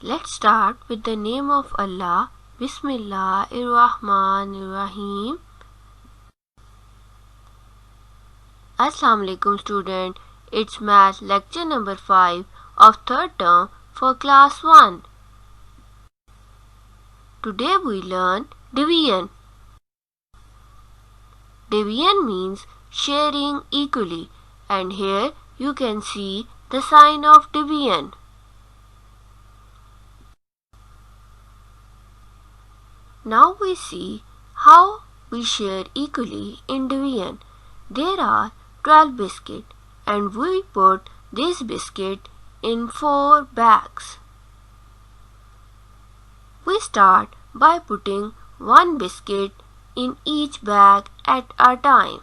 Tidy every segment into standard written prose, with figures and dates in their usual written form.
Let's start with the name of Allah. Bismillahirrahmanirrahim. Assalamu alaikum student. It's math lecture number 5 of third term for class 1. Today we learn division. Division means sharing equally, and here you can see the sign of division. Now we see how we share equally in division. There are 12 biscuits and we put this biscuit in 4 bags. We start by putting 1 biscuit in each bag at a time.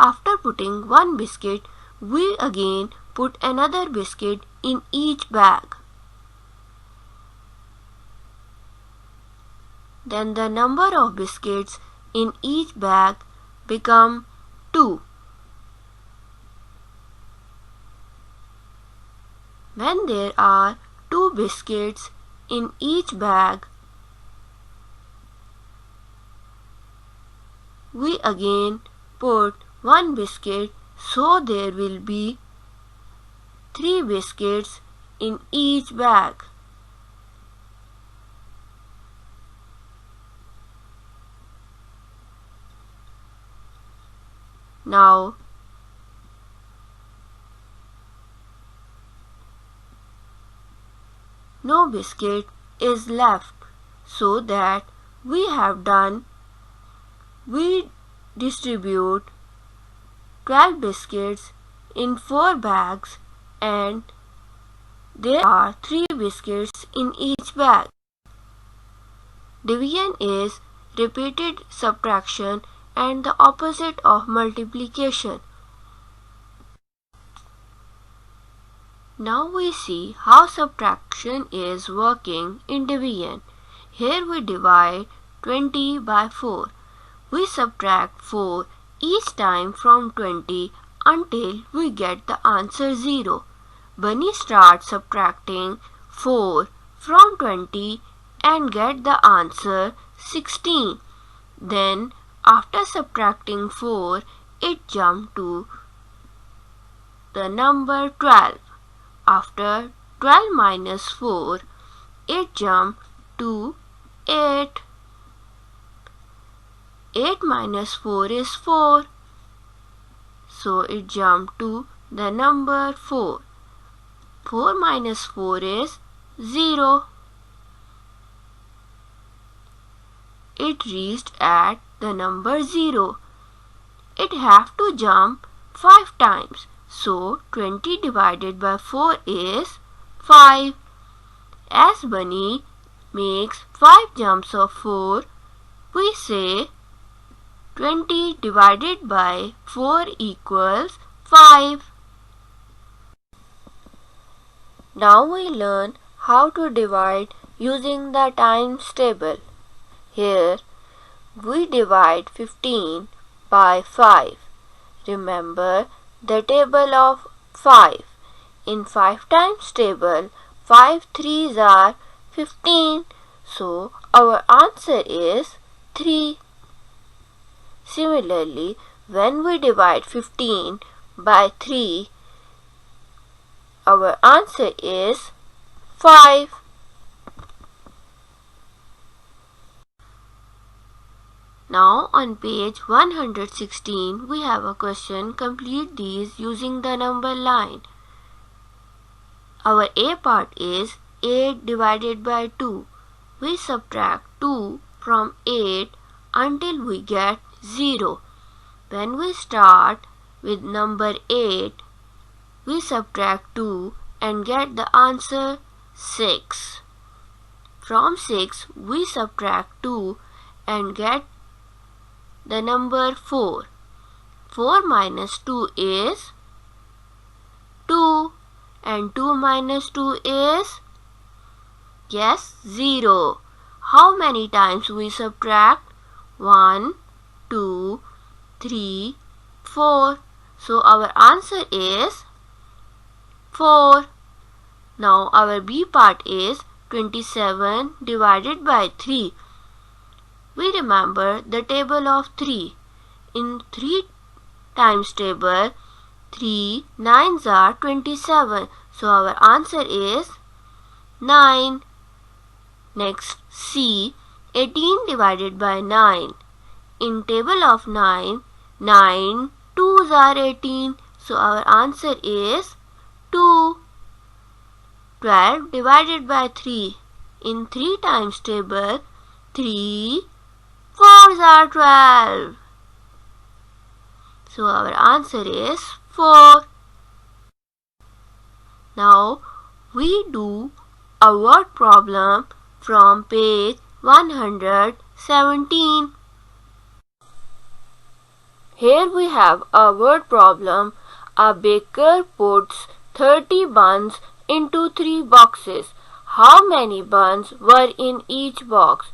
After putting 1 biscuit, we again put another biscuit in each bag. Then the number of biscuits in each bag become 2. When there are 2 biscuits in each bag, we again put 1 biscuit, so there will be 3 biscuits in each bag. Now no biscuit is left, so that we distribute 12 biscuits in 4 bags and there are 3 biscuits in each bag. Division is repeated subtraction and the opposite of multiplication. Now we see how subtraction is working in division. Here we divide 20 by 4. We subtract 4 each time from 20 until we get the answer 0. Bunny starts subtracting 4 from 20 and get the answer 16. Then after subtracting 4, it jumped to the number 12. After 12 minus 4, it jumped to 8. 8 minus 4 is 4. So it jumped to the number 4. 4 minus 4 is 0. It reached at the number 0. It have to jump 5 times. So 20 divided by 4 is 5. As Bunny makes 5 jumps of 4, we say 20 divided by 4 equals 5. Now we learn how to divide using the times table. Here we divide 15 by 5. Remember the table of 5. In 5 times table, 5 threes are 15. So our answer is 3. Similarly, when we divide 15 by 3, our answer is 5. Now on page 116, we have a question. Complete these using the number line. Our A part is 8 divided by 2. We subtract 2 from 8 until we get 0. When we start with number 8, we subtract 2 and get the answer 6. From 6, we subtract 2 and get the number 4. 4 minus 2 is 2 and 2 minus 2 is, yes, 0. how many times we subtract? 1, 2, 3, 4. So our answer is 4. Now our B part is 27 divided by 3. We remember the table of 3. In 3 times table, 3 9s are 27. So our answer is 9. Next, C, 18 divided by 9. In table of 9, 9 2s are 18. So our answer is 2. 12 divided by 3. In 3 times table, 3 4s are 12. So our answer is 4. Now we do a word problem from page 117. Here we have a word problem. A baker puts 30 buns into 3 boxes. How many buns were in each box?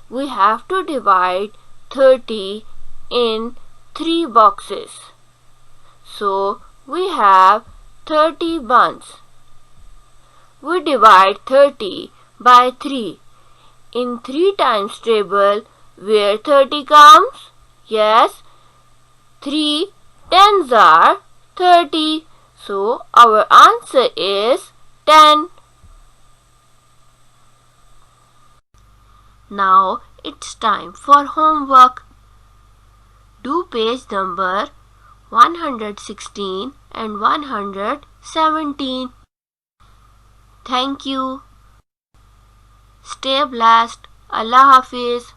We have to divide 30 in 3 boxes. So we have 30 buns. We divide 30 by 3. In 3 times table, where 30 comes? Yes, 3 tens are 30. So our answer is 10. Now it's time for homework. Do page number 116 and 117. Thank you. Stay blessed. Allah Hafiz.